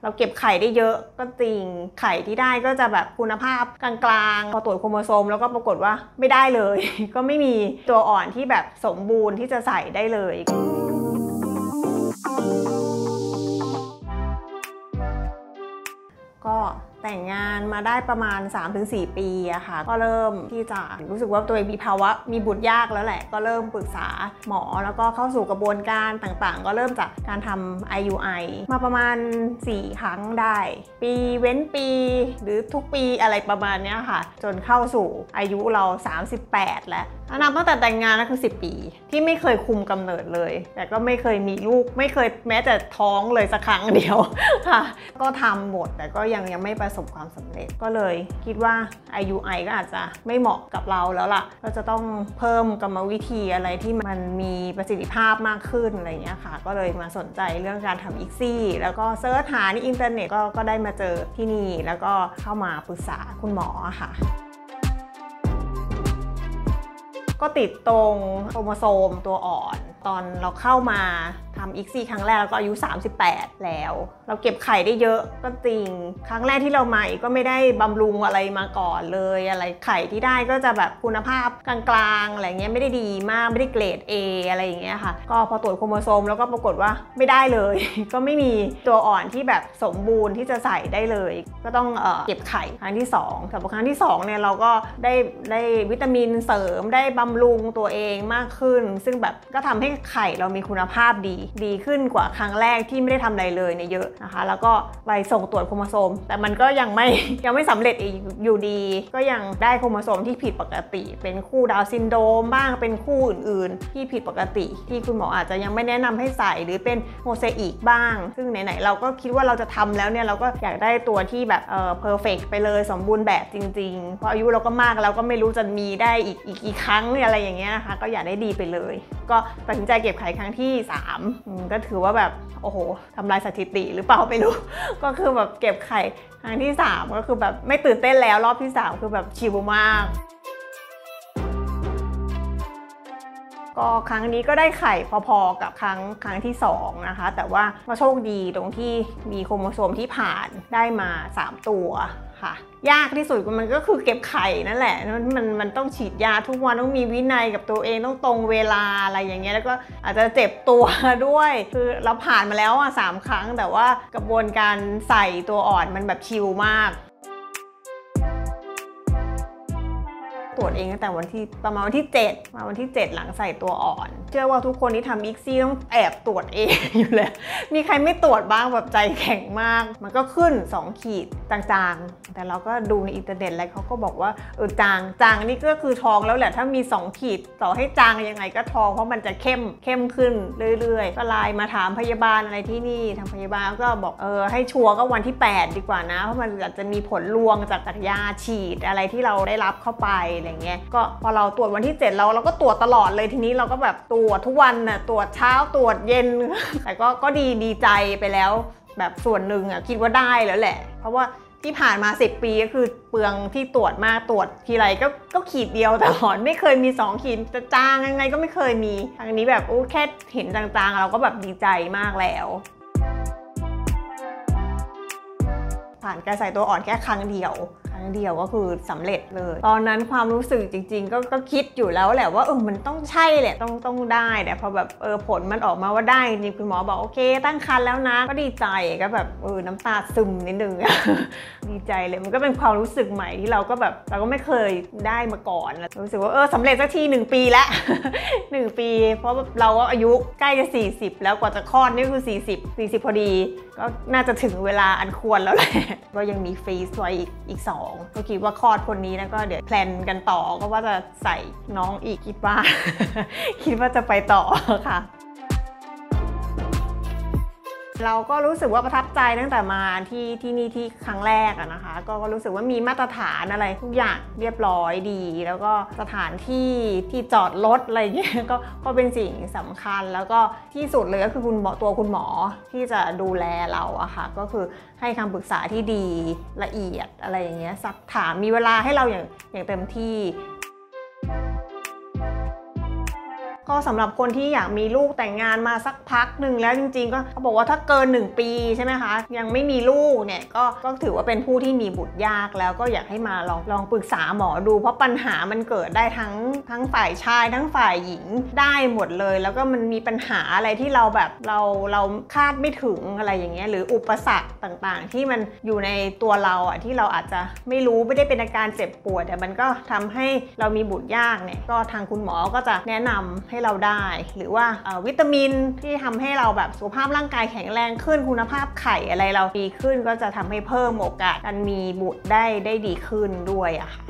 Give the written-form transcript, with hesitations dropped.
เราเก็บไข่ได้เยอะก็จริงไข่ที่ได้ก็จะแบบคุณภาพกลางๆพอตรวจโครโมโซมแล้วก็ปรากฏว่าไม่ได้เลย ก็ไม่มีตัวอ่อนที่แบบสมบูรณ์ที่จะใส่ได้เลยก็แต่งงานมาได้ประมาณ 3-4 ปีอะค่ะก็เริ่มที่จะรู้สึกว่าตัวเองมีภาวะมีบุตรยากแล้วแหละก็เริ่มปรึกษาหมอแล้วก็เข้าสู่กระบวนการต่างๆก็เริ่มจากการทำ IUI มาประมาณ4 ครั้งได้ปีเว้นปีหรือทุกปีอะไรประมาณนี้ค่ะจนเข้าสู่อายุเรา38แล้วนับตั้งแต่แต่งงานนั่นคือ10 ปีที่ไม่เคยคุมกำเนิดเลยแต่ก็ไม่เคยมีลูกไม่เคยแม้แต่ท้องเลยสักครั้งเดียวค่ะก็ทำหมดแต่ก็ยังไม่ประสบความสำเร็จก็เลยคิดว่า IUI ก็อาจจะไม่เหมาะกับเราแล้วล่ะก็จะต้องเพิ่มกรรมวิธีอะไรที่มันมีประสิทธิภาพมากขึ้นอะไรอย่างเงี้ยค่ะก็เลยมาสนใจเรื่องการทำ ICSI แล้วก็เซิร์ชหาในอินเทอร์เน็ตก็ได้มาเจอที่นี่แล้วก็เข้ามาปรึกษาคุณหมอค่ะก็ติดตรงโครโมโซมตัวอ่อนตอนเราเข้ามาทำ ICSI ครั้งแรกเราก็อายุ38แล้วเราเก็บไข่ได้เยอะก็จริงครั้งแรกที่เรามาก็ไม่ได้บำรุงอะไรมาก่อนเลยอะไรไข่ที่ได้ก็จะแบบคุณภาพกลางๆอะไรเงี้ยไม่ได้ดีมากไม่ได้เกรด A อะไรอย่างเงี้ยค่ะก็พอตรวจโครโมโซมแล้วก็ปรากฏว่าไม่ได้เลย ก็ไม่มีตัวอ่อนที่แบบสมบูรณ์ที่จะใส่ได้เลยก็ต้องเก็บไข่ครั้งที่2แต่ครั้งที่2เนี่ยเราก็ได้วิตามินเสริมได้บำรุงตัวเองมากขึ้นซึ่งแบบก็ทำให้ไข่เรามีคุณภาพดีขึ้นกว่าครั้งแรกที่ไม่ได้ทำอะไรเลยเนี่ยเยอะนะคะแล้วก็ไปส่งตรวจโครโมโซมแต่มันก็ยังไม่สำเร็จอยู่ดีก็ยังได้โครโมโซมที่ผิดปกติเป็นคู่ดาวน์ซินโดรมบ้างเป็นคู่อื่นๆที่ผิดปกติที่คุณหมออาจจะยังไม่แนะนำให้ใส่หรือเป็นโมเซอิกบ้างซึ่งไหนๆเราก็คิดว่าเราจะทำแล้วเนี่ยเราก็อยากได้ตัวที่แบบเพอร์เฟกต์ไปเลยสมบูรณ์แบบจริงๆเพราะอายุเราก็มากแล้วก็ไม่รู้จะมีได้อีกครั้งอะไรอย่างเงี้ยนะคะก็อยากได้ดีไปเลยก็ตัดสินใจเก็บไข่ครั้งที่3ก็ถือว่าแบบโอ้โหทำลายสถิติหรือเปล่าไม่รู้ ก็คือแบบเก็บไข่ครั้งที่3ก็คือแบบไม่ตื่นเต้นแล้วรอบที่3คือแบบชิลมากก็ครั้งนี้ก็ได้ไข่พอๆกับครั้งที่2นะคะแต่ว่าก็โชคดีตรงที่มีโครโมโซมที่ผ่านได้มา3 ตัวค่ะยากที่สุดมันก็คือเก็บไข่นั่นแหละมันต้องฉีดยาทุกวันต้องมีวินัยกับตัวเองต้องตรงเวลาอะไรอย่างเงี้ยแล้วก็อาจจะเจ็บตัวด้วยคือเราผ่านมาแล้ว3 ครั้งแต่ว่ากระบวนการใส่ตัวอ่อนมันแบบชิลมากตรวจเองตั้งแต่ประมาณวันที่7มาวันที่7หลังใส่ตัวอ่อนเชื่อว่าทุกคนที่ทำ ICSI ต้องแอบตรวจเองอยู่เลยมีใครไม่ตรวจบ้างแบบใจแข็งมากมันก็ขึ้น2 ขีดจางๆแต่เราก็ดูในอินเทอร์เน็ตแล้วเขาก็บอกว่าจางนี่ก็คือท้องแล้วแหละถ้ามี2 ขีดต่อให้จางยังไงก็ท้องเพราะมันจะเข้มขึ้นเรื่อยๆก็ไลน์มาถามพยาบาลอะไรที่นี่ทางพยาบาลก็บอกให้ชัวร์ก็วันที่8ดีกว่านะเพราะมันอาจจะมีผลลวงจากยาฉีดอะไรที่เราได้รับเข้าไปอะไรเงี้ยก็พอเราตรวจวันที่7เราก็ตรวจตลอดเลยทีนี้เราก็แบบตรวจทุกวันน่ะตรวจเช้าตรวจเย็น แต่ก็ดีใจไปแล้วแบบส่วนหนึ่งคิดว่าได้แล้วแหละเพราะว่าที่ผ่านมา10 ปีก็คือเปลืองที่ตรวจมากตรวจทีไรก็ขีดเดียวตลอดไม่เคยมี2 ขีดจะจางยังไงก็ไม่เคยมีทางนี้แบบแค่เห็นจางๆเราก็แบบดีใจมากแล้วผ่านการใส่ตัวอ่อนแค่ครั้งเดียวก็คือสำเร็จเลยตอนนั้นความรู้สึกจริงๆก็คิดอยู่แล้วแหละว่ามันต้องใช่แหละต้องได้แต่พอแบบผลมันออกมาว่าได้นี่คุณหมอบอกโอเคตั้งครรภ์แล้วนะก็ดีใจก็แบบน้ำตาซึมนิดนึง ดีใจเลยมันก็เป็นความรู้สึกใหม่ที่เราก็ไม่เคยได้มาก่อนรู้สึกว่าสำเร็จสักที1 ปีแล้ว 1 ปีเพราะเราก็อายุใกล้จะ40แล้วกว่าจะคลอดนี่คือ40พอดีก็น่าจะถึงเวลาอันควรแล้วแหละก็ยังมีฟรีซไว้อีก2ก็คิดว่าคลอดคนนี้แล้วก็เดี๋ยวแพลนกันต่อก็ว่าจะใส่น้องอีกคิดว่า คิดว่าจะไปต่อค่ะเราก็รู้สึกว่าประทับใจตั้งแต่มาที่นี่ที่ครั้งแรกนะคะก็รู้สึกว่ามีมาตรฐานอะไรทุกอย่างเรียบร้อยดีแล้วก็สถานที่จอดรถอะไรเงี้ยก็เป็นสิ่งสำคัญแล้วก็ที่สุดเลยก็คือคุณหมอที่จะดูแลเราอะค่ะก็คือให้คำปรึกษาที่ดีละเอียดอะไรอย่างเงี้ยซักถามมีเวลาให้เราอย่างเต็มที่ ก็สำหรับคนที่อยากมีลูกแต่งงานมาสักพักหนึ่งแล้วจริงๆก็เขาบอกว่าถ้าเกิน1 ปีใช่ไหมคะยังไม่มีลูกเนี่ยก็ถือว่าเป็นผู้ที่มีบุตรยากแล้วก็อยากให้มาลองปรึกษาหมอดูเพราะปัญหามันเกิดได้ทั้งฝ่ายชายทั้งฝ่ายหญิงได้หมดเลยแล้วก็มันมีปัญหาอะไรที่เราแบบเราคาดไม่ถึงอะไรอย่างเงี้ยหรืออุปสรรคต่างๆที่มันอยู่ในตัวเราอ่ะที่เราอาจจะไม่รู้ไม่ได้เป็นอาการเจ็บปวดแต่มันก็ทำให้เรามีบุตรยากเนี่ยก็ทางคุณหมอก็จะแนะนำให้เราได้หรือว่าวิตามินที่ทำให้เราแบบสุขภาพร่างกายแข็งแรงขึ้นคุณภาพไข่อะไรเราดีขึ้นก็จะทำให้เพิ่มโอกาสการมีบุตรได้ดีขึ้นด้วยอะค่ะ